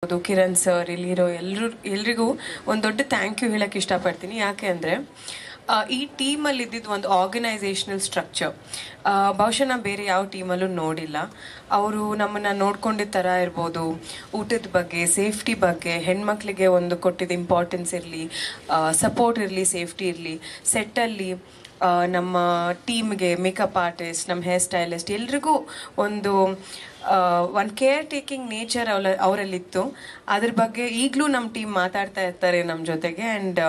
ಆಗಿರ್ಬೋದು, ಕಿರಣ್ ಸರ್, ಇಲ್ಲಿರೋ ಎಲ್ರಿಗೂ ಒಂದು ದೊಡ್ಡ ಥ್ಯಾಂಕ್ ಯು ಹೇಳಕ್ಕೆ ಇಷ್ಟಪಡ್ತೀನಿ. ಯಾಕೆ ಅಂದರೆ ಈ ಟೀಮಲ್ಲಿ ಇದ್ದಿದ್ದು ಒಂದು ಆರ್ಗನೈಸೇಷನಲ್ ಸ್ಟ್ರಕ್ಚರ್ ಬಹುಶಃ ನಾನು ಬೇರೆ ಯಾವ ಟೀಮಲ್ಲೂ ನೋಡಿಲ್ಲ. ಅವರು ನಮ್ಮನ್ನು ನೋಡ್ಕೊಂಡಿದ್ದ ಥರ ಇರ್ಬೋದು, ಊಟದ ಬಗ್ಗೆ, ಸೇಫ್ಟಿ ಬಗ್ಗೆ, ಹೆಣ್ಮಕ್ಳಿಗೆ ಒಂದು ಕೊಟ್ಟಿದ್ದ ಇಂಪಾರ್ಟೆನ್ಸ್ ಇರಲಿ, ಸಪೋರ್ಟ್ ಇರಲಿ, ಸೇಫ್ಟಿ ಇರಲಿ, ಸೆಟ್ಟಲ್ಲಿ ನಮ್ಮ ಟೀಮ್ಗೆ ಮೇಕಪ್ ಆರ್ಟಿಸ್ಟ್, ನಮ್ಮ ಹೇರ್ ಸ್ಟೈಲಿಸ್ಟ್ ಎಲ್ರಿಗೂ ಒಂದು ಕೇರ್ ಟೇಕಿಂಗ್ ನೇಚರ್ ಅವರಲ್ಲಿತ್ತು. ಅದ್ರ ಬಗ್ಗೆ ಈಗಲೂ ನಮ್ಮ ಟೀಮ್ ಮಾತಾಡ್ತಾ ಇರ್ತಾರೆ ನಮ್ಮ ಜೊತೆಗೆ. ಆ್ಯಂಡ್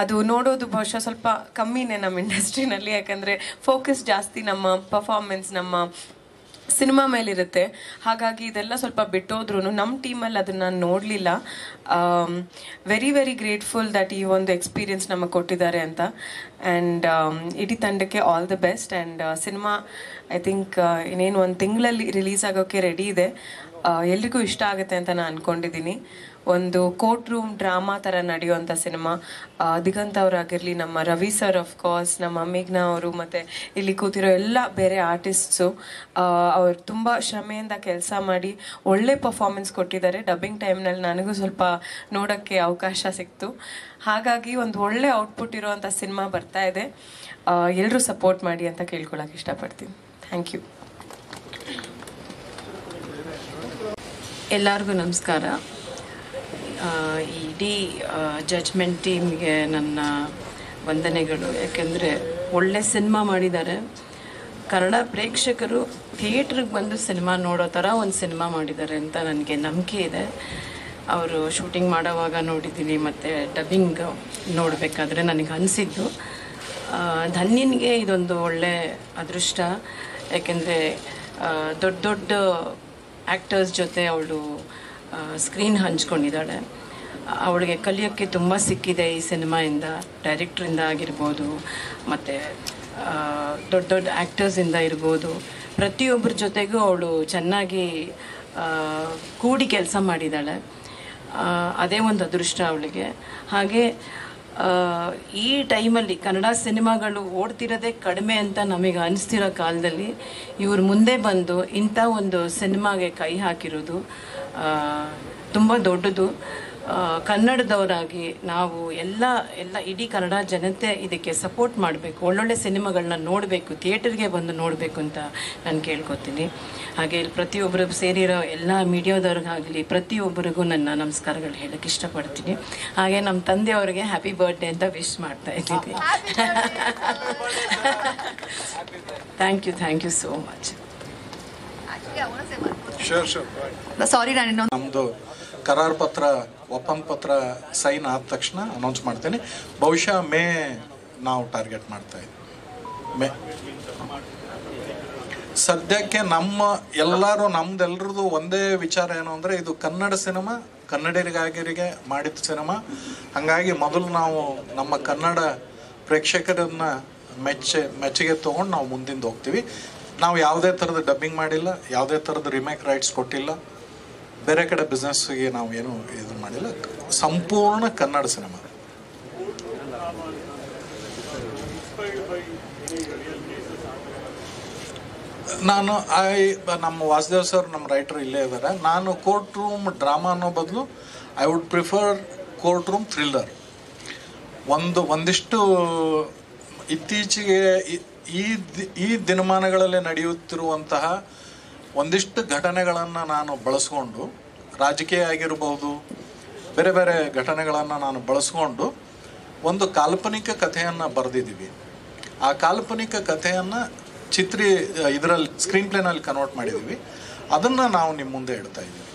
ಅದು ನೋಡೋದು ಬಹುಶಃ ಸ್ವಲ್ಪ ಕಮ್ಮಿನೇ ನಮ್ಮ ಇಂಡಸ್ಟ್ರಿನಲ್ಲಿ, ಯಾಕಂದರೆ ಫೋಕಸ್ ಜಾಸ್ತಿ ನಮ್ಮ ಪರ್ಫಾರ್ಮೆನ್ಸ್, ನಮ್ಮ ಸಿನಿಮಾ ಮೇಲಿರುತ್ತೆ. ಹಾಗಾಗಿ ಇದೆಲ್ಲ ಸ್ವಲ್ಪ ಬಿಟ್ಟೋದ್ರೂ ನಮ್ಮ ಟೀಮಲ್ಲಿ ಅದನ್ನು ನಾನು ನೋಡಲಿಲ್ಲ. ವೆರಿ ವೆರಿ ಗ್ರೇಟ್ಫುಲ್ ದಟ್ ಈ ಒಂದು ಎಕ್ಸ್ಪೀರಿಯನ್ಸ್ ನಮಗೆ ಕೊಟ್ಟಿದ್ದಾರೆ ಅಂತ. ಆ್ಯಂಡ್ ಇಡೀ ತಂಡಕ್ಕೆ all the best. And cinema I think ಇನ್ನೇನು ಒಂದು ತಿಂಗಳಲ್ಲಿ ರಿಲೀಸ್ ಆಗೋಕ್ಕೆ ರೆಡಿ ಇದೆ. ಎಲ್ರಿಗೂ ಇಷ್ಟ ಆಗುತ್ತೆ ಅಂತ ನಾನು ಅಂದ್ಕೊಂಡಿದ್ದೀನಿ. ಒಂದು ಕೋರ್ಟ್ ರೂಮ್ ಡ್ರಾಮಾ ಥರ ನಡೆಯುವಂಥ ಸಿನಿಮಾ. ದಿಗಂತ್ ಅವರಾಗಿರಲಿ, ನಮ್ಮ ರವಿ ಸರ್ ಆಫ್ಕೋರ್ಸ್, ನಮ್ಮ ಮೇಘ್ನಾ ಅವರು, ಮತ್ತು ಇಲ್ಲಿ ಕೂತಿರೋ ಎಲ್ಲ ಬೇರೆ ಆರ್ಟಿಸ್ಟ್ಸು ಅವ್ರು ತುಂಬ ಶ್ರಮೆಯಿಂದ ಕೆಲಸ ಮಾಡಿ ಒಳ್ಳೆ ಪರ್ಫಾರ್ಮೆನ್ಸ್ ಕೊಟ್ಟಿದ್ದಾರೆ. ಡಬ್ಬಿಂಗ್ ಟೈಮ್ನಲ್ಲಿ ನನಗೂ ಸ್ವಲ್ಪ ನೋಡೋಕ್ಕೆ ಅವಕಾಶ ಸಿಕ್ತು. ಹಾಗಾಗಿ ಒಂದು ಒಳ್ಳೆ ಔಟ್ಪುಟ್ ಇರೋವಂಥ ಸಿನಿಮಾ ಬರ್ತಾ ಇದೆ. ಎಲ್ಲರೂ ಸಪೋರ್ಟ್ ಮಾಡಿ ಅಂತ ಕೇಳ್ಕೊಳಕ್ಕೆ ಇಷ್ಟಪಡ್ತೀನಿ. Thank you. ಎಲ್ಲರಿಗೂ ನಮಸ್ಕಾರ. ಇಡೀ ಜಡ್ಜ್ಮೆಂಟ್ ಟೀಮ್ಗೆ ನನ್ನ ವಂದನೆಗಳು. ಯಾಕೆಂದರೆ ಒಳ್ಳೆ ಸಿನಿಮಾ ಮಾಡಿದ್ದಾರೆ. ಕನ್ನಡ ಪ್ರೇಕ್ಷಕರು ಥಿಯೇಟ್ರಿಗೆ ಬಂದು ಸಿನಿಮಾ ನೋಡೋ ಥರ ಒಂದು ಸಿನಿಮಾ ಮಾಡಿದ್ದಾರೆ ಅಂತ ನನಗೆ ನಂಬಿಕೆ ಇದೆ. ಅವರು ಶೂಟಿಂಗ್ ಮಾಡೋವಾಗ ನೋಡಿದ್ದೀನಿ, ಮತ್ತು ಡಬ್ಬಿಂಗ್ ನೋಡಬೇಕಾದ್ರೆ ನನಗೆ ಅನಿಸಿದ್ದು ಧನ್ಯನಿಗೆ ಇದೊಂದು ಒಳ್ಳೆ ಅದೃಷ್ಟ. ಯಾಕೆಂದರೆ ದೊಡ್ಡ ದೊಡ್ಡ ಆ್ಯಕ್ಟರ್ಸ್ ಜೊತೆ ಅವಳು ಸ್ಕ್ರೀನ್ ಹಂಚ್ಕೊಂಡಿದ್ದಾಳೆ. ಅವಳಿಗೆ ಕಲಿಯೋಕ್ಕೆ ತುಂಬ ಸಿಕ್ಕಿದೆ ಈ ಸಿನಿಮಾಯಿಂದ, ಡೈರೆಕ್ಟ್ರಿಂದ ಆಗಿರ್ಬೋದು, ಮತ್ತು ದೊಡ್ಡ ದೊಡ್ಡ ಆ್ಯಕ್ಟರ್ಸಿಂದ ಇರ್ಬೋದು. ಪ್ರತಿಯೊಬ್ಬರ ಜೊತೆಗೂ ಅವಳು ಚೆನ್ನಾಗಿ ಕೂಡಿ ಕೆಲಸ ಮಾಡಿದ್ದಾಳೆ. ಅದೇ ಒಂದು ಅದೃಷ್ಟ ಅವಳಿಗೆ. ಹಾಗೆ ಈ ಟೈಮಲ್ಲಿ ಕನ್ನಡ ಸಿನಿಮಾಗಳು ಓಡ್ತಿರೋದೇ ಕಡಿಮೆ ಅಂತ ನಮಗೆ ಅನಿಸ್ತಿರೋ ಕಾಲದಲ್ಲಿ ಇವರು ಮುಂದೆ ಬಂದು ಇಂಥ ಒಂದು ಸಿನಿಮಾಗೆ ಕೈ ಹಾಕಿರೋದು ತುಂಬ ದೊಡ್ಡದು. ಕನ್ನಡದವರಾಗಿ ನಾವು ಎಲ್ಲ ಇಡೀ ಕನ್ನಡ ಜನತೆ ಇದಕ್ಕೆ ಸಪೋರ್ಟ್ ಮಾಡಬೇಕು, ಒಳ್ಳೊಳ್ಳೆ ಸಿನಿಮಾಗಳನ್ನ ನೋಡಬೇಕು, ಥಿಯೇಟರ್ಗೆ ಬಂದು ನೋಡಬೇಕು ಅಂತ ನಾನು ಕೇಳ್ಕೊತೀನಿ. ಹಾಗೆ ಪ್ರತಿಯೊಬ್ಬರು ಸೇರಿರೋ ಎಲ್ಲ ಮೀಡಿಯಾದವ್ರಿಗಾಗಲಿ ಪ್ರತಿಯೊಬ್ಬರಿಗೂ ನನ್ನ ನಮಸ್ಕಾರಗಳು ಹೇಳಕ್ಕೆ ಇಷ್ಟಪಡ್ತೀನಿ. ಹಾಗೆ ನಮ್ಮ ತಂದೆಯವರಿಗೆ ಹ್ಯಾಪಿ ಬರ್ತ್ಡೇ ಅಂತ ವಿಶ್ ಮಾಡ್ತಾ ಇದ್ದೀನಿ. Thank you so much. Sorry, ನಮ್ಮದು ಕರಾರ್ ಪತ್ರ, ಒಪ್ಪಂದ ಪತ್ರ ಸೈನ್ ಆದ ತಕ್ಷಣ ಅನೌನ್ಸ್ ಮಾಡ್ತೇನೆ. ಬಹುಶಃ ಮೇ ನಾವು ಟಾರ್ಗೆಟ್ ಮಾಡ್ತಾ ಇದ್ದೀವಿ. ಮೇ ಸದ್ಯಕ್ಕೆ ನಮ್ದೆಲ್ಲರದು ಒಂದೇ ವಿಚಾರ ಏನು ಅಂದರೆ, ಇದು ಕನ್ನಡ ಸಿನಿಮಾ, ಕನ್ನಡಿಗರಿಗೆ ಮಾಡಿದ ಸಿನಿಮಾ. ಹಾಗಾಗಿ ಮೊದಲು ನಾವು ನಮ್ಮ ಕನ್ನಡ ಪ್ರೇಕ್ಷಕರನ್ನ ಮೆಚ್ಚುಗೆ ತೊಗೊಂಡು ನಾವು ಮುಂದಿಂದ ಹೋಗ್ತೀವಿ. ನಾವು ಯಾವುದೇ ಥರದ ಡಬ್ಬಿಂಗ್ ಮಾಡಿಲ್ಲ, ಯಾವುದೇ ಥರದ ರಿಮೇಕ್ ರೈಟ್ಸ್ ಕೊಟ್ಟಿಲ್ಲ, ಬೇರೆ ಕಡೆ ಬಿಸ್ನೆಸ್ಗೆ ನಾವು ಏನು ಇದು ಮಾಡಿಲ್ಲ. ಸಂಪೂರ್ಣ ಕನ್ನಡ ಸಿನಿಮಾ. ನಾನು ನಮ್ಮ ವಾಸುದೇವ್ ಸರ್, ನಮ್ಮ ರೈಟರ್ ಇಲ್ಲೇ ಇದ್ದಾರೆ. ನಾನು ಕೋರ್ಟ್ ರೂಮ್ ಡ್ರಾಮಾ ಅನ್ನೋ ಬದಲು I would prefer court room thriller. ಒಂದಿಷ್ಟು ಇತ್ತೀಚೆಗೆ ಈ ದಿನಮಾನಗಳಲ್ಲಿ ನಡೆಯುತ್ತಿರುವಂತಹ ಒಂದಿಷ್ಟು ಘಟನೆಗಳನ್ನು ನಾನು ಬಳಸ್ಕೊಂಡು, ರಾಜಕೀಯ ಆಗಿರ್ಬೋದು, ಬೇರೆ ಬೇರೆ ಘಟನೆಗಳನ್ನು ನಾನು ಬಳಸ್ಕೊಂಡು ಒಂದು ಕಾಲ್ಪನಿಕ ಕಥೆಯನ್ನು ಬರೆದಿದ್ದೀವಿ. ಆ ಕಾಲ್ಪನಿಕ ಕಥೆಯನ್ನು ಇದರಲ್ಲಿ ಸ್ಕ್ರೀನ್ ಪ್ಲೇನಲ್ಲಿ ಕನ್ವರ್ಟ್ ಮಾಡಿದ್ದೀವಿ. ಅದನ್ನು ನಾವು ನಿಮ್ಮ ಮುಂದೆ ಇಡ್ತಾ ಇದ್ದೀವಿ.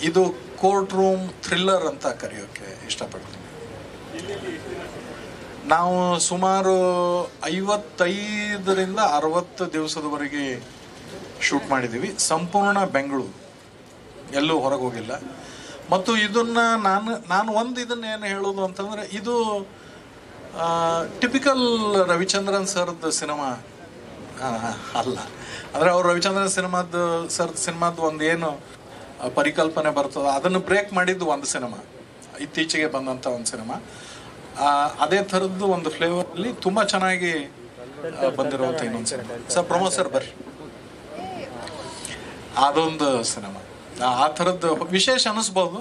ಇದು ಕೋರ್ಟ್ ರೂಮ್ ಥ್ರಿಲ್ಲರ್ ಅಂತ ಕರೆಯೋಕ್ಕೆ ಇಷ್ಟಪಡ್ತೀನಿ. ನಾವು ಸುಮಾರು 55ರಿಂದ 60 ದಿವಸದವರೆಗೆ ಶೂಟ್ ಮಾಡಿದ್ದೀವಿ. ಸಂಪೂರ್ಣ ಬೆಂಗಳೂರು, ಎಲ್ಲೂ ಹೊರಗೆ ಹೋಗಿಲ್ಲ. ಮತ್ತು ಇದನ್ನು ನಾನು ಇದನ್ನೇನು ಹೇಳೋದು ಅಂತಂದರೆ, ಇದು ಟಿಪಿಕಲ್ ರವಿಚಂದ್ರನ್ ಸರ್ದು ಸಿನಿಮಾ ಅಲ್ಲ. ಅಂದರೆ ಅವರು ರವಿಚಂದ್ರನ್ ಸಿನಿಮಾದ ಒಂದು ಏನು ಪರಿಕಲ್ಪನೆ ಬರ್ತದೆ, ಅದನ್ನು ಬ್ರೇಕ್ ಮಾಡಿದ್ದು ಒಂದು ಸಿನಿಮಾ, ಇತ್ತೀಚೆಗೆ ಬಂದಂಥ ಒಂದು ಸಿನಿಮಾ. ಅದೇ ಥರದ್ದು ಒಂದು ಫ್ಲೇವರಲ್ಲಿ ತುಂಬ ಚೆನ್ನಾಗಿ ಬಂದಿರುವಂಥ ಇನ್ನೊಂದು ಸಿನಿಮಾ. ಸರ್ ಪ್ರಮೋದ್ ಸರ್ ಬರ್ರಿ, ಅದೊಂದು ಸಿನಿಮಾ. ಆ ಥರದ್ದು ವಿಶೇಷ ಅನ್ನಿಸ್ಬೋದು.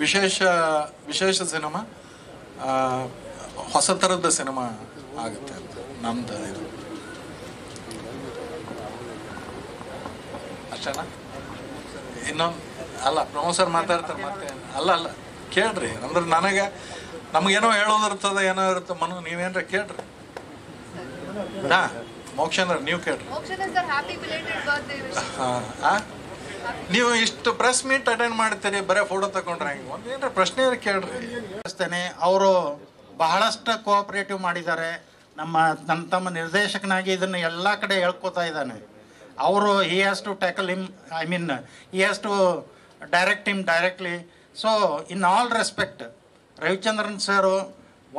ವಿಶೇಷ ಸಿನಿಮಾ, ಹೊಸ ಥರದ ಸಿನಿಮಾ ಆಗುತ್ತೆ ಅಂತ ನಮ್ದು ಇದು. ಅಷ್ಟೇನಾ? ಇನ್ನೊಂದು ಅಲ್ಲ, ಪ್ರಮೋಸರ್ ಮಾತಾಡ್ತಾರೆ ಮತ್ತೆ. ಅಲ್ಲ ಕೇಳ್ರಿ, ಅಂದ್ರೆ ನಮಗೇನೋ ಹೇಳೋದಿರ್ತದ, ಏನೋ ಇರುತ್ತೆ. ನೀವೇನ್ರ ಕೇಳ್ರಿ. ಮೋಕ್ಷೇಂದ್ರ ನೀವು ಕೇಳ್ರಿ. ನೀವು ಇಷ್ಟು ಪ್ರೆಸ್ ಮೀಟ್ ಅಟೆಂಡ್ ಮಾಡ್ತೀರಿ, ಬರೀ ಫೋಟೋ ತಗೊಂಡ್ರೆ ಹೆಂಗೆ? ಒಂದೇನ್ರ ಪ್ರಶ್ನೆ ಕೇಳ್ರಿ. ಅವರು ಬಹಳಷ್ಟು ಕೋಆಪರೇಟಿವ್ ಮಾಡಿದ್ದಾರೆ. ತಮ್ಮ ನಿರ್ದೇಶಕನಾಗಿ ಇದನ್ನು ಎಲ್ಲ ಕಡೆ ಹೇಳ್ಕೊತಾ ಇದ್ದಾನೆ. ಅವರು he has to tackle him, he has to direct him directly. So in all respect, Ravichandran sir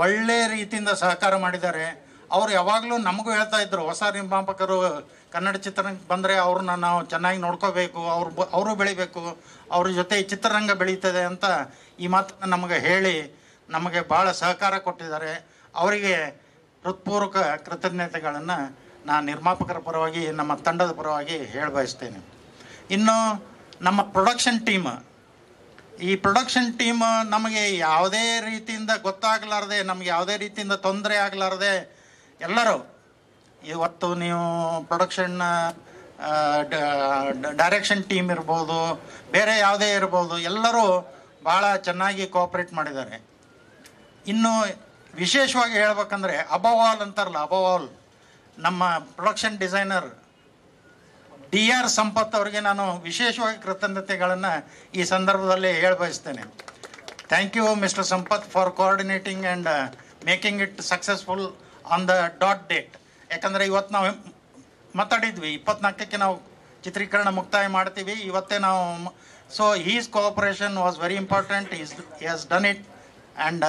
ಒಳ್ಳೆ ರೀತಿಯಿಂದ ಸಹಕಾರ ಮಾಡಿದ್ದಾರೆ. ಅವರು ಯಾವಾಗಲೂ ನಮಗೂ ಹೇಳ್ತಾ ಇದ್ರು, ಹೊಸ ನಿರ್ಮಾಪಕರು ಕನ್ನಡ ಚಿತ್ರರಂಗಕ್ಕೆ ಬಂದರೆ ಅವ್ರನ್ನ ನಾವು ಚೆನ್ನಾಗಿ ನೋಡ್ಕೋಬೇಕು, ಅವರು ಬೆಳಿಬೇಕು, ಅವ್ರ ಜೊತೆ ಈ ಚಿತ್ರರಂಗ ಬೆಳೀತದೆ ಅಂತ ಈ ಮಾತನ್ನು ನಮಗೆ ಹೇಳಿ ನಮಗೆ ಭಾಳ ಸಹಕಾರ ಕೊಟ್ಟಿದ್ದಾರೆ. ಅವರಿಗೆ ಹೃತ್ಪೂರ್ವಕ ಕೃತಜ್ಞತೆಗಳನ್ನು ನಾನು ನಿರ್ಮಾಪಕರ ಪರವಾಗಿ, ನಮ್ಮ ತಂಡದ ಪರವಾಗಿ ಹೇಳ ಬಯಸ್ತೇನೆ. ಇನ್ನು ನಮ್ಮ ಪ್ರೊಡಕ್ಷನ್ ಟೀಮ್, ಈ ಪ್ರೊಡಕ್ಷನ್ ಟೀಮ್ ನಮಗೆ ಯಾವುದೇ ರೀತಿಯಿಂದ ಗೊತ್ತಾಗಲಾರ್ದೆ, ನಮಗೆ ಯಾವುದೇ ರೀತಿಯಿಂದ ತೊಂದರೆ ಆಗಲಾರ್ದೆ ಎಲ್ಲರೂ ಇವತ್ತು ನೀವು ಪ್ರೊಡಕ್ಷನ್ ಡೈರೆಕ್ಷನ್ ಟೀಮ್ ಇರ್ಬೋದು, ಬೇರೆ ಯಾವುದೇ ಇರ್ಬೋದು, ಎಲ್ಲರೂ ಭಾಳ ಚೆನ್ನಾಗಿ ಕೋಆಪ್ರೇಟ್ ಮಾಡಿದ್ದಾರೆ. ಇನ್ನು ವಿಶೇಷವಾಗಿ ಹೇಳ್ಬೇಕಂದ್ರೆ ಅಬವ್ ಆಲ್ ಅಂತಾರಲ್ಲ, ಅಬವ್ ಆಲ್ ನಮ್ಮ ಪ್ರೊಡಕ್ಷನ್ ಡಿಸೈನರ್ DR ಸಂಪತ್ ಅವರಿಗೆ ನಾನು ವಿಶೇಷವಾಗಿ ಕೃತಜ್ಞತೆಗಳನ್ನು ಈ ಸಂದರ್ಭದಲ್ಲಿ ಬಯಸ್ತೇನೆ. Thank you mister Sampath for coordinating and making it successful on the that date. ಯಾಕಂದರೆ ಇವತ್ತು ನಾವು ಮಾತಾಡಿದ್ವಿ 24ಕ್ಕೆ ನಾವು ಚಿತ್ರೀಕರಣ ಮುಕ್ತಾಯ ಮಾಡ್ತೀವಿ, ಇವತ್ತೇ ನಾವು. So his cooperation was very important. He has done it and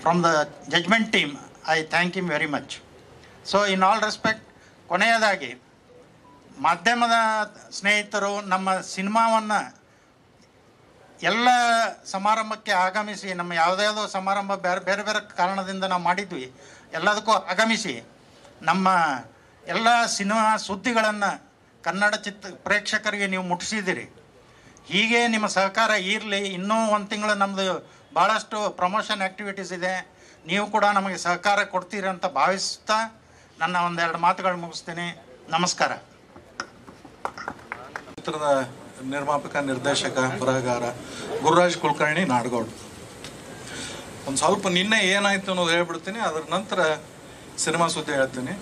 from the judgement team I thank him very much. So in all respect, ಕೊನೆಯದಾಗಿ ಮಾಧ್ಯಮದ ಸ್ನೇಹಿತರು ನಮ್ಮ ಸಿನಿಮಾವನ್ನು ಎಲ್ಲ ಸಮಾರಂಭಕ್ಕೆ ಆಗಮಿಸಿ, ನಮ್ಮ ಯಾವುದ್ಯಾವುದೋ ಸಮಾರಂಭ ಬೇರೆ ಬೇರೆ ಕಾರಣದಿಂದ ನಾವು ಮಾಡಿದ್ವಿ, ಎಲ್ಲದಕ್ಕೂ ಆಗಮಿಸಿ ನಮ್ಮ ಎಲ್ಲ ಸಿನಿಮಾ ಸುದ್ದಿಗಳನ್ನು ಕನ್ನಡ ಪ್ರೇಕ್ಷಕರಿಗೆ ನೀವು ಮುಟ್ಟಿಸಿದ್ದೀರಿ. ಹೀಗೆ ನಿಮ್ಮ ಸಹಕಾರ ಇರಲಿ. ಇನ್ನೂ ಒಂದು ತಿಂಗಳು ನಮ್ಮದು ಭಾಳಷ್ಟು ಪ್ರಮೋಷನ್ ಆ್ಯಕ್ಟಿವಿಟೀಸ್ ಇದೆ, ನೀವು ಕೂಡ ನಮಗೆ ಸಹಕಾರ ಕೊಡ್ತೀರಿ ಅಂತ ಭಾವಿಸ್ತಾ ನನ್ನ ಒಂದೆರಡು ಮಾತುಗಳು ಮುಗಿಸ್ತೀನಿ. ನಮಸ್ಕಾರ. ಚಿತ್ರದ ನಿರ್ಮಾಪಕ, ನಿರ್ದೇಶಕ, ಬರಹಗಾರ ಗುರುರಾಜ್ ಕುಲಕರ್ಣಿ, ನಾಡಗೌಡ. ಒಂದು ಸ್ವಲ್ಪ ನಿನ್ನೆ ಏನಾಯ್ತು ಅನ್ನೋದು ಹೇಳ್ಬಿಡ್ತೀನಿ, ಅದ್ರ ನಂತರ ಸಿನಿಮಾ ಸುದ್ದಿ ಹೇಳ್ತೀನಿ.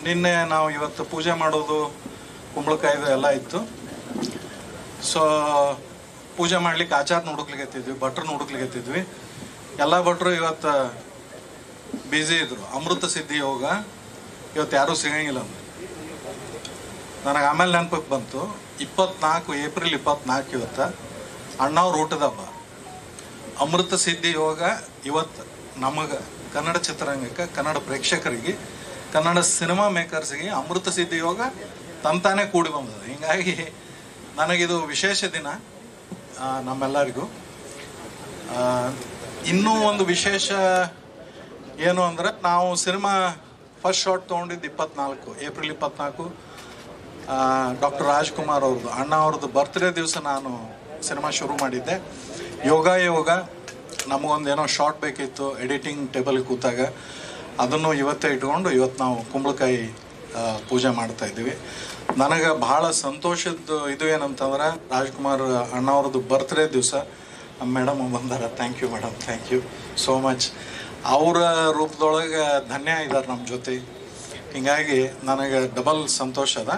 ನಿನ್ನೆ ನಾವು ಇವತ್ತು ಪೂಜೆ ಮಾಡೋದು, ಕುಂಬಳಕಾಯ್ದು ಎಲ್ಲ ಇತ್ತು. ಸೊ ಪೂಜೆ ಮಾಡ್ಲಿಕ್ಕೆ ಆಚಾರನ ಹುಡುಕ್ಲಿಕ್ಕೆ ಭಟ್ರನ್ನ ಹುಡುಕ್ಲಿಕ್ಕೆ ಎಲ್ಲ ಭಟ್ರು ಇವತ್ತು ಬ್ಯುಸಿ ಇದ್ರು. ಅಮೃತ ಸಿದ್ಧಿ ಯೋಗ ಇವತ್ತು ಯಾರೂ ಸಿಗಂಗಿಲ್ಲ. ನನಗೆ ಆಮೇಲೆ ನೆನಪಕ್ಕೆ ಬಂತು, 24 ಏಪ್ರಿಲ್ 24 ಇವತ್ತು ಅಣ್ಣವ್ರ ಊಟದ ಹಬ್ಬ. ಅಮೃತ ಸಿದ್ಧಿ ಯೋಗ ಇವತ್ತು ನಮಗೆ ಕನ್ನಡ ಚಿತ್ರರಂಗಕ್ಕೆ, ಕನ್ನಡ ಪ್ರೇಕ್ಷಕರಿಗೆ, ಕನ್ನಡ ಸಿನಿಮಾ ಮೇಕರ್ಸ್ಗೆ ಅಮೃತ ಸಿದ್ಧಿ ಯೋಗ ತಂತಾನೆ ಕೂಡಿ ಬಂದದ. ಹೀಗಾಗಿ ನನಗಿದು ವಿಶೇಷ ದಿನ ನಮ್ಮೆಲ್ಲರಿಗೂ. ಇನ್ನೂ ಒಂದು ವಿಶೇಷ ಏನು ಅಂದರೆ, ನಾವು ಸಿನಿಮಾ ಫಸ್ಟ್ ಶಾಟ್ ತೊಗೊಂಡಿದ್ದು ಏಪ್ರಿಲ್ 24 ಡಾಕ್ಟರ್ ರಾಜ್ಕುಮಾರ್ ಅವ್ರದ್ದು, ಅಣ್ಣ ಅವ್ರದ್ದು ಬರ್ತ್ಡೇ ದಿವಸ ನಾನು ಸಿನಿಮಾ ಶುರು ಮಾಡಿದ್ದೆ. ಯೋಗ ನಮಗೊಂದು ಏನೋ ಶಾರ್ಟ್ ಬೇಕಿತ್ತು ಎಡಿಟಿಂಗ್ ಟೇಬಲ್ಗೆ ಕೂತಾಗ, ಅದನ್ನು ಇವತ್ತೇ ಇಟ್ಕೊಂಡು ಇವತ್ತು ನಾವು ಕುಂಬಳಕಾಯಿ ಪೂಜೆ ಮಾಡ್ತಾ ಇದ್ದೀವಿ. ನನಗೆ ಭಾಳ ಸಂತೋಷದ್ದು ಇದು ಏನಂತಂದ್ರೆ, ರಾಜ್ಕುಮಾರ್ ಅಣ್ಣ ಅವ್ರದ್ದು ಬರ್ತ್ಡೇ ದಿವಸ ನಮ್ಮ ಮೇಡಮ್ ಬಂದಾರ. Thank you madam, thank you so much. ಅವರ ರೂಪದೊಳಗೆ ಧನ್ಯ ಇದ್ದಾರೆ ನಮ್ಮ ಜೊತೆ. ಹೀಗಾಗಿ ನನಗೆ ಡಬಲ್ ಸಂತೋಷ ಅದ.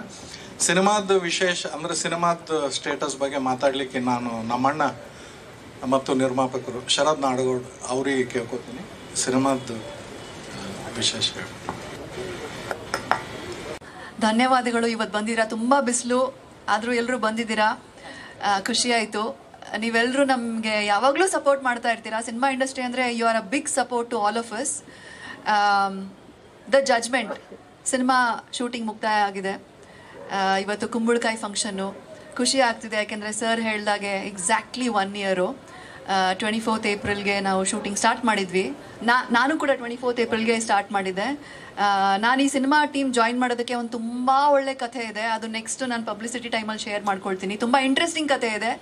ಸಿನಿಮಾದ ವಿಶೇಷ ಅಂದರೆ, ಸಿನಿಮಾದ ಸ್ಟೇಟಸ್ ಬಗ್ಗೆ ಮಾತಾಡಲಿಕ್ಕೆ ನಾನು ನಮ್ಮಣ್ಣ ಮತ್ತು ನಿರ್ಮಾಪಕರು ಶರದ್ ನಾಡಗೌಡ ಅವರಿಗೆ ಕೇಳ್ಕೊತೀನಿ ಸಿನಿಮಾದ ವಿಶೇಷ. ಧನ್ಯವಾದಗಳು. ಇವತ್ತು ಬಂದಿದ್ದೀರಾ, ತುಂಬ ಬಿಸಿಲು ಆದರೂ ಎಲ್ಲರೂ ಬಂದಿದ್ದೀರಾ, ಖುಷಿ ಆಯಿತು. ನೀವೆಲ್ಲರೂ ನಮಗೆ ಯಾವಾಗಲೂ ಸಪೋರ್ಟ್ ಮಾಡ್ತಾ ಇರ್ತೀರಾ. ಸಿನಿಮಾ ಇಂಡಸ್ಟ್ರಿ ಅಂದರೆ you are a big support to all of us. The judgement cinema shooting ಮುಕ್ತಾಯ ಆಗಿದೆ. ಇವತ್ತು ಕುಂಬಳಕಾಯಿ ಫಂಕ್ಷನ್ನು ಖುಷಿ ಆಗ್ತಿದೆ, ಯಾಕೆಂದರೆ ಸರ್ ಹೇಳ್ದಾಗೆ ಎಕ್ಸಾಕ್ಟ್ಲಿ 1 ಇಯರು. 24th ಏಪ್ರಿಲ್ಗೆ ನಾವು ಶೂಟಿಂಗ್ ಸ್ಟಾರ್ಟ್ ಮಾಡಿದ್ವಿ. ನಾನು ಕೂಡ 24th ಏಪ್ರಿಲ್ಗೆ ಸ್ಟಾರ್ಟ್ ಮಾಡಿದ್ದೆ. ನಾನು ಈ ಸಿನಿಮಾ ಟೀಮ್ ಜಾಯಿನ್ ಮಾಡೋದಕ್ಕೆ ಒಂದು ತುಂಬ ಒಳ್ಳೆ ಕಥೆ ಇದೆ. ಅದು ನೆಕ್ಸ್ಟ್ ನಾನು ಪಬ್ಲಿಸಿಟಿ ಟೈಮಲ್ಲಿ ಶೇರ್ ಮಾಡ್ಕೊಳ್ತೀನಿ. ತುಂಬ ಇಂಟ್ರೆಸ್ಟಿಂಗ್ ಕಥೆ ಇದೆ.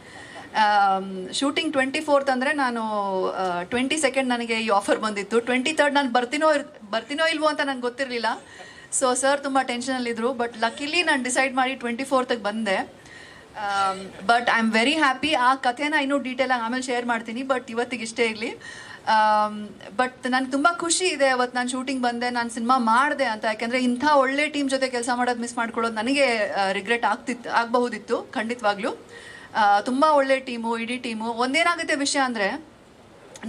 ಶೂಟಿಂಗ್ 24th ಅಂದರೆ ನಾನು 22nd ನನಗೆ ಈ ಆಫರ್ ಬಂದಿತ್ತು. 23rd ನಾನು ಬರ್ತೀನೋ ಇಲ್ವೋ ಅಂತ ನನಗೆ ಗೊತ್ತಿರಲಿಲ್ಲ. ಸೊ ಸರ್ ತುಂಬ ಟೆನ್ಷನಲ್ಲಿದ್ದರು. ಬಟ್ ಲಕ್ಕಿಲಿ ನಾನು ಡಿಸೈಡ್ ಮಾಡಿ 24th ಬಂದೆ. But I am very happy. ಆ ಕಥೆನ ಇನ್ನೂ ಡೀಟೇಲಾಗಿ ಆಮೇಲೆ ಶೇರ್ ಮಾಡ್ತೀನಿ. ಬಟ್ ಇವತ್ತಿಗೆ ಇಷ್ಟೇ ಇರಲಿ. ಬಟ್ ನನಗೆ ತುಂಬ ಖುಷಿ ಇದೆ ಅವತ್ತು ನಾನು ಶೂಟಿಂಗ್ ಬಂದೆ, ನಾನು ಸಿನಿಮಾ ಮಾಡಿದೆ ಅಂತ. ಯಾಕೆಂದರೆ ಇಂಥ ಒಳ್ಳೆ ಟೀಮ್ ಜೊತೆ ಕೆಲಸ ಮಾಡೋದು ಮಿಸ್ ಮಾಡ್ಕೊಳ್ಳೋದು ನನಗೆ ರಿಗ್ರೆಟ್ ಆಗಬಹುದಿತ್ತು ಖಂಡಿತವಾಗ್ಲೂ. ತುಂಬ ಒಳ್ಳೆ ಟೀಮು, ಇಡೀ ಟೀಮು. ಒಂದೇನಾಗುತ್ತೆ ವಿಷಯ ಅಂದರೆ,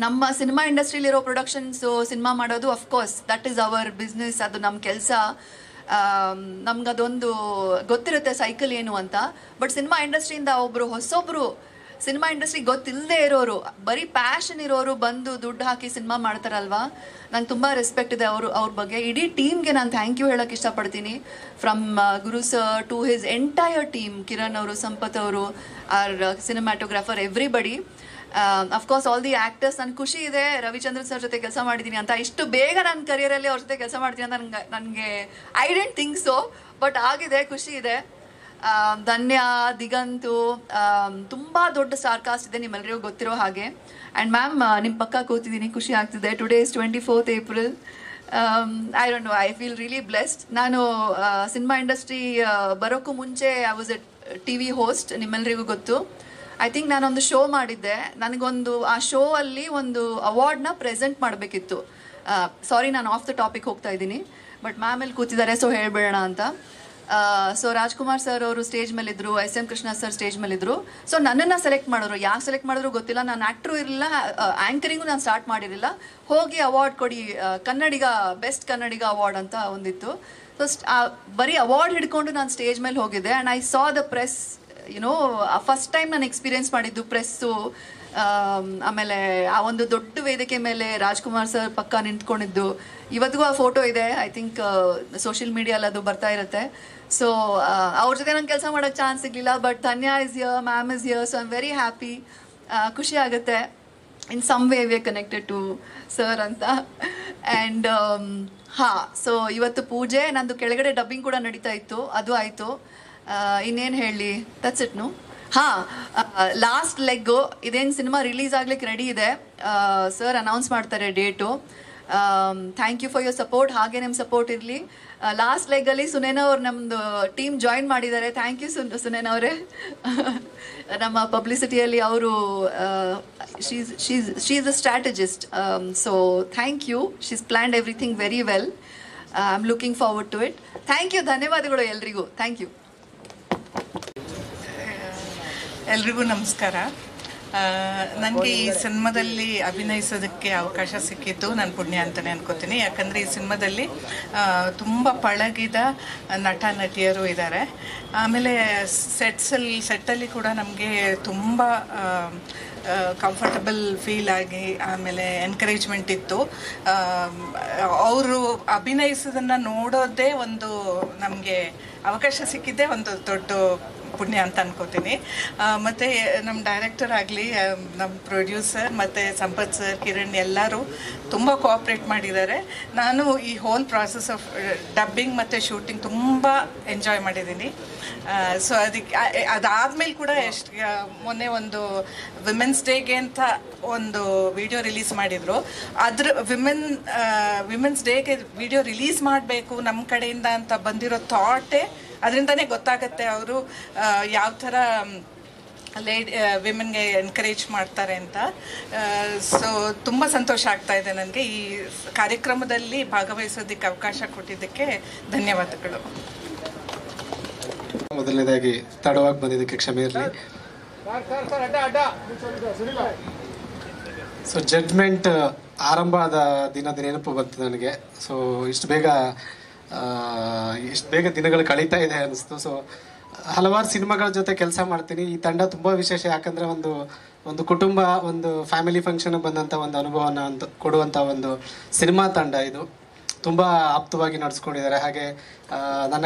ನಮ್ಮ ಸಿನಿಮಾ ಇಂಡಸ್ಟ್ರಿಲಿರೋ ಪ್ರೊಡಕ್ಷನ್ಸು ಸಿನಿಮಾ ಮಾಡೋದು of course that is our business, ಅದು ನಮ್ಮ ಕೆಲಸ. ನಮ್ಗದೊಂದು ಗೊತ್ತಿರುತ್ತೆ ಸೈಕಲ್ ಏನು ಅಂತ. ಬಟ್ ಸಿನಿಮಾ ಇಂಡಸ್ಟ್ರಿಯಿಂದ ಹೊಸೊಬ್ರು ಸಿನಿಮಾ ಇಂಡಸ್ಟ್ರಿ ಗೊತ್ತಿಲ್ಲದೆ ಇರೋರು, ಬರೀ ಪ್ಯಾಷನ್ ಇರೋರು ಬಂದು ದುಡ್ಡು ಹಾಕಿ ಸಿನಿಮಾ ಮಾಡ್ತಾರಲ್ವಾ, ನಂಗೆ ತುಂಬ ರೆಸ್ಪೆಕ್ಟ್ ಇದೆ ಅವ್ರ ಬಗ್ಗೆ. ಇಡೀ ಟೀಮ್ಗೆ ನಾನು ಥ್ಯಾಂಕ್ ಯು ಹೇಳೋಕ್ಕೆ ಇಷ್ಟಪಡ್ತೀನಿ. From Guru sir to his entire team, Kiran ಅವರು, ಸಂಪತ್ ಅವರು, our cinematographer, everybody. Of course all the actors. ನನಗೆ ಖುಷಿ ಇದೆ ರವಿಚಂದ್ರನ್ ಸರ್ ಜೊತೆ ಕೆಲಸ ಮಾಡಿದ್ದೀನಿ ಅಂತ. ಇಷ್ಟು ಬೇಗ ನನ್ನ ಕರಿಯರಲ್ಲಿ ಅವ್ರ ಜೊತೆ ಕೆಲಸ ಮಾಡ್ತೀನಿ ಅಂತ ನನಗೆ I dent think so, but ಆಗಿದೆ, ಖುಷಿ ಇದೆ. ಧನ್ಯ, ದಿಗಂತು, ತುಂಬ ದೊಡ್ಡ ಸ್ಟಾರ್ ಕಾಸ್ಟ್ ಇದೆ ನಿಮ್ಮೆಲ್ಲರಿಗೂ ಗೊತ್ತಿರೋ ಹಾಗೆ. ಆ್ಯಂಡ್ ಮ್ಯಾಮ್ ನಿಮ್ಮ ಪಕ್ಕ ಕೂತಿದ್ದೀನಿ, ಖುಷಿ ಆಗ್ತಿದೆ. Today is 24th April. I don't know, I feel really blessed. ನಾನು ಸಿನಿಮಾ ಇಂಡಸ್ಟ್ರಿ ಬರೋಕ್ಕೂ ಮುಂಚೆ I was A TV host, ನಿಮ್ಮೆಲ್ಲರಿಗೂ ಗೊತ್ತು. ಐ ಥಿಂಕ್ ನಾನೊಂದು ಶೋ ಮಾಡಿದ್ದೆ. ನನಗೊಂದು ಆ ಶೋ ಅಲ್ಲಿ ಒಂದು ಅವಾರ್ಡ್ನ ಪ್ರೆಸೆಂಟ್ ಮಾಡಬೇಕಿತ್ತು. ಸಾರಿ, ನಾನು ಆಫ್ ದ ಟಾಪಿಕ್ ಹೋಗ್ತಾ ಇದ್ದೀನಿ, ಬಟ್ ಮ್ಯಾಮ್ ಅಲ್ಲಿ ಕೂತಿದ್ದಾರೆ ಸೊ ಹೇಳ್ಬೇಡ ಅಂತ. ಸೊ ರಾಜ್ಕುಮಾರ್ ಸರ್ ಅವರು ಸ್ಟೇಜ್ ಮೇಲಿದ್ರು, SM ಕೃಷ್ಣ ಸರ್ ಸ್ಟೇಜ್ ಮೇಲಿದ್ರು. ಸೊ ನನ್ನನ್ನು ಸೆಲೆಕ್ಟ್ ಮಾಡೋರು, ಯಾಕೆ ಸೆಲೆಕ್ಟ್ ಮಾಡಿದ್ರು ಗೊತ್ತಿಲ್ಲ. ನಾನು ಆ್ಯಕ್ಟ್ರು ಇರಲಿಲ್ಲ, ಆ್ಯಂಕರಿಂಗು ನಾನು ಸ್ಟಾರ್ಟ್ ಮಾಡಿರಲಿಲ್ಲ. ಹೋಗಿ ಅವಾರ್ಡ್ ಕೊಡಿ, ಕನ್ನಡಿಗ, ಬೆಸ್ಟ್ ಕನ್ನಡಿಗ ಅವಾರ್ಡ್ ಅಂತ ಒಂದಿತ್ತು. ಸೊ ಬರೀ ಅವಾರ್ಡ್ ಹಿಡ್ಕೊಂಡು ನಾನು ಸ್ಟೇಜ್ ಮೇಲೆ ಹೋಗಿದ್ದೆ. And I saw the press, YONO, first time ನಾನು ಎಕ್ಸ್ಪೀರಿಯೆನ್ಸ್ ಮಾಡಿದ್ದು ಪ್ರೆಸ್ಸು. ಆಮೇಲೆ ಆ ಒಂದು ದೊಡ್ಡ ವೇದಿಕೆ ಮೇಲೆ ರಾಜ್ಕುಮಾರ್ ಸರ್ ಪಕ್ಕ ನಿಂತ್ಕೊಂಡಿದ್ದು, ಇವತ್ತಿಗೂ ಆ ಫೋಟೋ ಇದೆ. ಐ ಥಿಂಕ್ ಸೋಷಿಯಲ್ ಮೀಡಿಯಲ್ಲಿ ಅದು ಬರ್ತಾ ಇರುತ್ತೆ. ಸೊ ಅವ್ರ ಜೊತೆ ನಂಗೆ ಕೆಲಸ ಮಾಡೋಕ್ಕೆ ಚಾನ್ಸ್ ಸಿಗಲಿಲ್ಲ. But Dhanya is here, ma'am is here, so I am very happy. ಖುಷಿ ಆಗುತ್ತೆ. In some way we are connected to sir ಅಂತ. ಆ್ಯಂಡ್ ಸೊ ಇವತ್ತು ಪೂಜೆ, ನಂದು ಕೆಳಗಡೆ ಡಬ್ಬಿಂಗ್ ಕೂಡ ನಡೀತಾ ಇತ್ತು, ಅದು ಆಯಿತು. ಇನ್ನೇನು ಹೇಳಿ, ದಟ್ಸ್ ಇಟ್. ಲಾಸ್ಟ್ ಲೆಗ್ಗು, ಇದೇನು ಸಿನಿಮಾ ರಿಲೀಸ್ ಆಗ್ಲಿಕ್ಕೆ ರೆಡಿ ಇದೆ. ಸರ್ ಅನೌನ್ಸ್ ಮಾಡ್ತಾರೆ date. Thank you for your support. ಹಾಗೆ ನಿಮ್ಮ ಸಪೋರ್ಟ್ ಇರಲಿ. ಲಾಸ್ಟ್ ಲೆಗ್ಗಲ್ಲಿ ಸುನೇನ ಅವ್ರು ನಮ್ಮದು ಟೀಮ್ ಜಾಯಿನ್ ಮಾಡಿದ್ದಾರೆ. ಥ್ಯಾಂಕ್ ಯು ಸುನೇನ ಅವರೇ. ನಮ್ಮ ಪಬ್ಲಿಸಿಟಿಯಲ್ಲಿ ಅವರು she's a strategist. So thank you. She's planned everything very well. I am looking forward to it. Thank you, ಧನ್ಯವಾದಗಳು ಎಲ್ರಿಗೂ. Thank you. ಎಲ್ರಿಗೂ ನಮಸ್ಕಾರ. ನನಗೆ ಈ ಸಿನಿಮಾದಲ್ಲಿ ಅಭಿನಯಿಸೋದಕ್ಕೆ ಅವಕಾಶ ಸಿಕ್ಕಿದ್ದು ನನ್ನ ಪುಣ್ಯ ಅಂತಲೇ ಅನ್ಕೋತೀನಿ. ಯಾಕಂದರೆ ಈ ಸಿನಿಮಾದಲ್ಲಿ ತುಂಬ ಪಳಗಿದ ನಟ ನಟಿಯರು ಇದ್ದಾರೆ. ಆಮೇಲೆ ಸೆಟ್ಟಲ್ಲಿ ಕೂಡ ನಮಗೆ ತುಂಬ ಕಂಫರ್ಟಬಲ್ ಫೀಲ್ ಆಗಿ, ಆಮೇಲೆ ಎನ್ಕರೇಜ್ಮೆಂಟ್ ಇತ್ತು. ಅವರು ಅಭಿನಯಿಸೋದನ್ನು ನೋಡೋದೇ ಒಂದು, ನಮಗೆ ಅವಕಾಶ ಸಿಕ್ಕಿದ್ದೇ ಒಂದು ದೊಡ್ಡ ಪುಣ್ಯ ಅಂತ ಅನ್ಕೋತೀನಿ. ಮತ್ತು ನಮ್ಮ ಡೈರೆಕ್ಟರ್ ಆಗಲಿ, ನಮ್ಮ ಪ್ರೊಡ್ಯೂಸರ್ ಮತ್ತು ಸಂಪತ್ ಸರ್, ಕಿರಣ್ ಎಲ್ಲರೂ ತುಂಬ ಕೋಆಪ್ರೇಟ್ ಮಾಡಿದ್ದಾರೆ. ನಾನು ಈ ಹೋಲ್ ಪ್ರಾಸೆಸ್ ಆಫ್ ಡಬ್ಬಿಂಗ್ ಮತ್ತು ಶೂಟಿಂಗ್ ತುಂಬ ಎಂಜಾಯ್ ಮಾಡಿದ್ದೀನಿ. ಸೊ ಅದಾದಮೇಲೆ ಕೂಡ ಮೊನ್ನೆ ಒಂದು ವಿಮೆನ್ಸ್ ಡೇಗೆ ಅಂತ ಒಂದು ವಿಡಿಯೋ ರಿಲೀಸ್ ಮಾಡಿದರು. ಅದ್ರ ವಿಮೆನ್ಸ್ ಡೇಗೆ ವಿಡಿಯೋ ರಿಲೀಸ್ ಮಾಡಬೇಕು ನಮ್ಮ ಕಡೆಯಿಂದ ಅಂತ ಬಂದಿರೋ ಥಾಟೇ, ಅದರಿಂದನೇ ಗೊತ್ತಾಗುತ್ತೆ ಅವರು ಯಾವ ಥರ ವಿಮೆನ್ಗೆ ಎನ್ಕರೇಜ್ ಮಾಡ್ತಾರೆ ಅಂತ. ಸೊ ತುಂಬ ಸಂತೋಷ ಆಗ್ತಾ ಇದೆ ನನಗೆ. ಈ ಕಾರ್ಯಕ್ರಮದಲ್ಲಿ ಭಾಗವಹಿಸೋದಕ್ಕೆ ಅವಕಾಶ ಕೊಟ್ಟಿದ್ದಕ್ಕೆ ಧನ್ಯವಾದಗಳು. ಮೊದಲನೇದಾಗಿ ತಡವಾಗಿ ಬಂದಿದ್ದಕ್ಕೆ ಕ್ಷಮೆ ಇರಲಿ. ಸೊ ಜಡ್ಜ್ಮೆಂಟ್ ಆರಂಭ ಆದ ದಿನದ ನೆನಪು ಬಂತು ನನಗೆ. ಸೊ ಇಷ್ಟು ಬೇಗ ದಿನಗಳು ಕಳೀತಾ ಇದೆ ಅನಿಸ್ತು. ಸೊ ಹಲವಾರು ಸಿನಿಮಾಗಳ ಜೊತೆ ಕೆಲಸ ಮಾಡ್ತೀನಿ. ಈ ತಂಡ ತುಂಬ ವಿಶೇಷ, ಯಾಕಂದರೆ ಒಂದು ಕುಟುಂಬ, ಒಂದು ಫ್ಯಾಮಿಲಿ ಫಂಕ್ಷನ್ ಬಂದಂಥ ಒಂದು ಅನುಭವನ ಕೊಡುವಂಥ ಒಂದು ಸಿನಿಮಾ ತಂಡ ಇದು. ತುಂಬ ಆಪ್ತವಾಗಿ ನಡೆಸ್ಕೊಂಡಿದ್ದಾರೆ. ಹಾಗೆ ನನ್ನ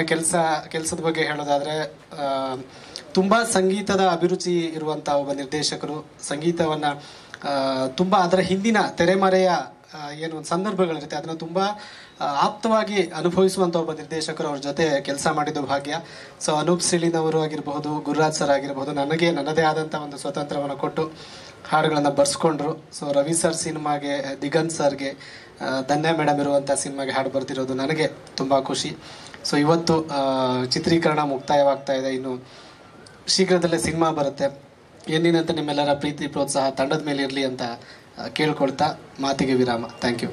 ಕೆಲಸದ ಬಗ್ಗೆ ಹೇಳೋದಾದರೆ, ತುಂಬ ಸಂಗೀತದ ಅಭಿರುಚಿ ಇರುವಂಥ ಒಬ್ಬ ನಿರ್ದೇಶಕರು. ಸಂಗೀತವನ್ನು ತುಂಬ ಅದರ ಹಿಂದಿನ ತೆರೆಮರೆಯ ಏನು ಒಂದು ಸಂದರ್ಭಗಳಿರುತ್ತೆ ಅದನ್ನು ತುಂಬ ಆಪ್ತವಾಗಿ ಅನುಭವಿಸುವಂಥ ಒಬ್ಬ ನಿರ್ದೇಶಕರು ಅವ್ರ ಜೊತೆ ಕೆಲಸ ಮಾಡಿದ್ದು ಭಾಗ್ಯ. ಸೊ ಅನೂಪ್ ಶ್ರೀಲಿನ್ ಅವರು ಆಗಿರಬಹುದು, ಗುರುರಾಜ್ ಸರ್ ಆಗಿರಬಹುದು, ನನಗೆ ನನ್ನದೇ ಆದಂಥ ಒಂದು ಸ್ವತಂತ್ರವನ್ನು ಕೊಟ್ಟು ಹಾಡುಗಳನ್ನು ಬರ್ಸ್ಕೊಂಡ್ರು. ಸೊ ರವಿ ಸರ್ ಸಿನಿಮಾಗೆ, ದಿಗಂತ್ ಸರ್ಗೆ, ಧನ್ಯ ಮೇಡಮ್ ಇರುವಂಥ ಸಿನಿಮಾಗೆ ಹಾಡು ಬರ್ತಿರೋದು ನನಗೆ ತುಂಬ ಖುಷಿ. ಸೊ ಇವತ್ತು ಚಿತ್ರೀಕರಣ ಮುಕ್ತಾಯವಾಗ್ತಾ ಇದೆ, ಇನ್ನು ಶೀಘ್ರದಲ್ಲೇ ಸಿನಿಮಾ ಬರುತ್ತೆ. ಎಂದಿನಂತೆ ನಿಮ್ಮೆಲ್ಲರ ಪ್ರೀತಿ ಪ್ರೋತ್ಸಾಹ ತಂಡದ ಮೇಲೆ ಇರಲಿ ಅಂತ ಕೇಳ್ಕೊಳ್ತಾ ಮಾತಿಗೆ ವಿರಾಮ. Thank you.